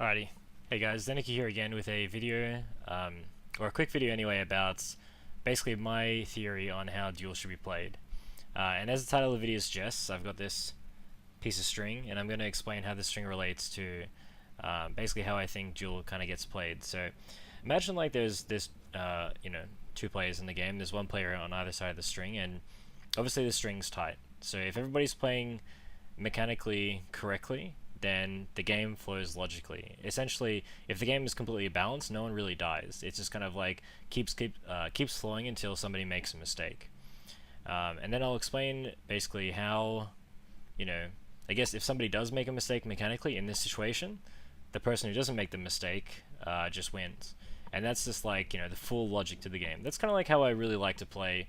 Alrighty. Hey guys, Zeniki here again with a video, or a quick video anyway, about basically my theory on how Duel should be played. And as the title of the video suggests, I've got this piece of string, and I'm going to explain how this string relates to basically how I think Duel kind of gets played. So imagine like there's two players in the game. There's one player on either side of the string, and obviously the string's tight. So if everybody's playing mechanically correctly, then the game flows logically. Essentially, if the game is completely balanced, no one really dies. It's just kind of like keeps flowing until somebody makes a mistake. And then I'll explain basically how, I guess if somebody does make a mistake mechanically in this situation, the person who doesn't make the mistake just wins. And that's just like, the full logic to the game. That's kind of like how I really like to play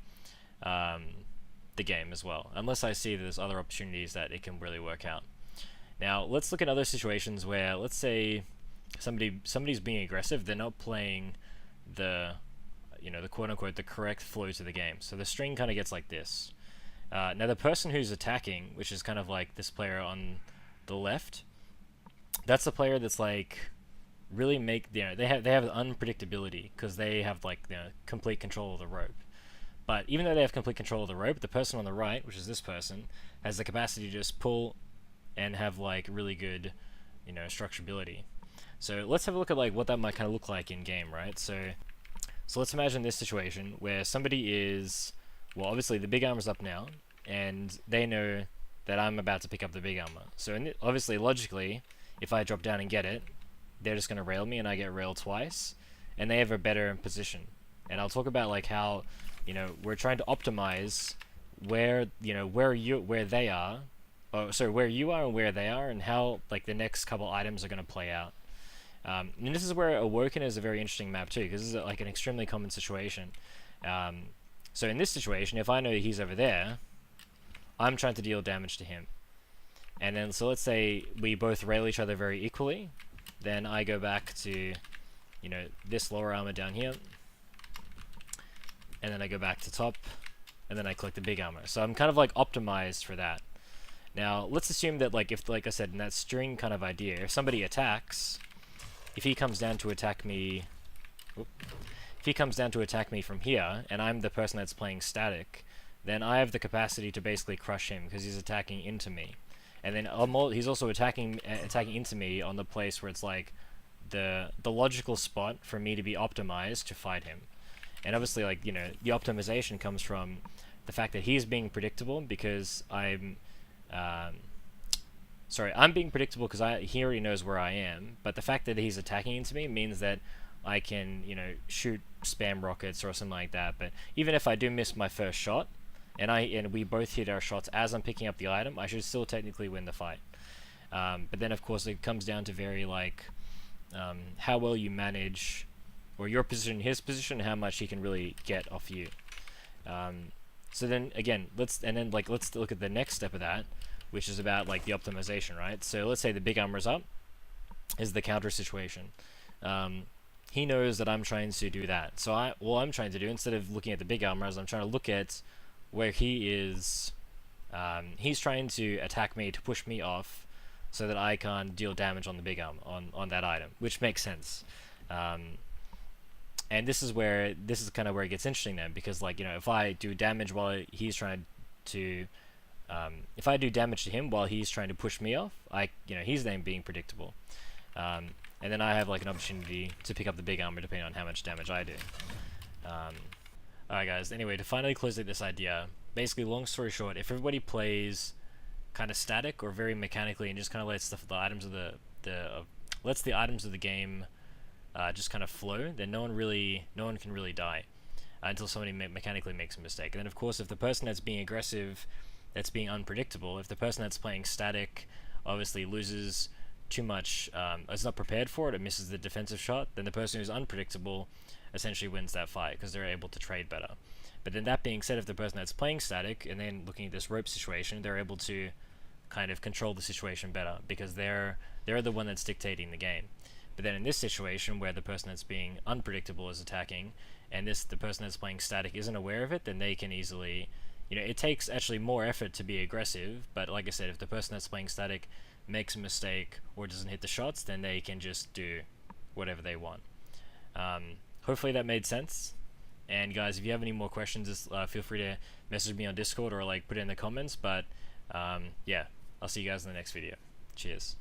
the game as well, unless I see there's other opportunities that it can really work out. Now, let's look at other situations where, let's say, somebody's being aggressive. They're not playing the quote-unquote the correct flow to the game. So the string kind of gets like this. Now, the person who's attacking, which is kind of like this player on the left, that's the player that's like really they have unpredictability because they have like complete control of the rope. But even though they have complete control of the rope, the person on the right, which is this person, has the capacity to just pull and have like really good, structurability. So let's have a look at like what that might kind of look like in game, right? So let's imagine this situation where somebody is, well, obviously the big armor's up now, and they know that I'm about to pick up the big armor. So obviously, logically, if I drop down and get it, they're just going to rail me, and I get railed twice, and they have a better position. And I'll talk about like how, we're trying to optimize where they are. Where you are and where they are, and how like the next couple items are going to play out. And this is where Awoken is a very interesting map too, because this is like an extremely common situation. So in this situation, if I know he's over there, I'm trying to deal damage to him. And then, so let's say we both rail each other very equally, then I go back to, this lower armor down here, and then I go back to top, and then I collect the big armor. So I'm kind of like optimized for that. Now, let's assume that, like I said, in that string kind of idea, if somebody attacks, if he comes down to attack me from here, and I'm the person that's playing static, then I have the capacity to basically crush him because he's attacking into me. And then he's also attacking into me on the place where it's like the logical spot for me to be optimized to fight him. And obviously, like, the optimization comes from the fact that he's being predictable because I'm being predictable because he already knows where I am, but the fact that he's attacking into me means that I can, shoot spam rockets or something like that. But even if I do miss my first shot, and we both hit our shots as I'm picking up the item, I should still technically win the fight. But then, of course, it comes down to very, like, how well you manage, or your position, his position, how much he can really get off you. So then, again, let's look at the next step of that, which is about like the optimization, right? So let's say the big armor's up, is the counter situation. He knows that I'm trying to do that. So what I'm trying to do, instead of looking at the big armor, is I'm trying to look at where he is. He's trying to attack me to push me off, so that I can't deal damage on the big armor on that item, which makes sense. And this is kind of where it gets interesting then, because like, if I do damage while he's trying to, if I do damage to him while he's trying to push me off, he's then being predictable. And then I have like an opportunity to pick up the big armor depending on how much damage I do. Alright guys, anyway, to finally close out this idea, basically long story short, if everybody plays kind of static or very mechanically and just kind of lets the items of the items of the game just kind of flow, then no one can really die until somebody mechanically makes a mistake. And then of course, if the person that's being aggressive, that's being unpredictable, if the person that's playing static obviously loses too much, is not prepared for it, misses the defensive shot, then the person who's unpredictable essentially wins that fight because they're able to trade better. But then that being said, if the person that's playing static and then looking at this rope situation, they're able to kind of control the situation better because they're the one that's dictating the game. But then in this situation where the person that's being unpredictable is attacking, and the person that's playing static isn't aware of it, then they can easily, it takes actually more effort to be aggressive, but like I said, if the person that's playing static makes a mistake or doesn't hit the shots, then they can just do whatever they want. Hopefully that made sense. And guys, if you have any more questions, just feel free to message me on Discord or like put it in the comments. But yeah, I'll see you guys in the next video. Cheers.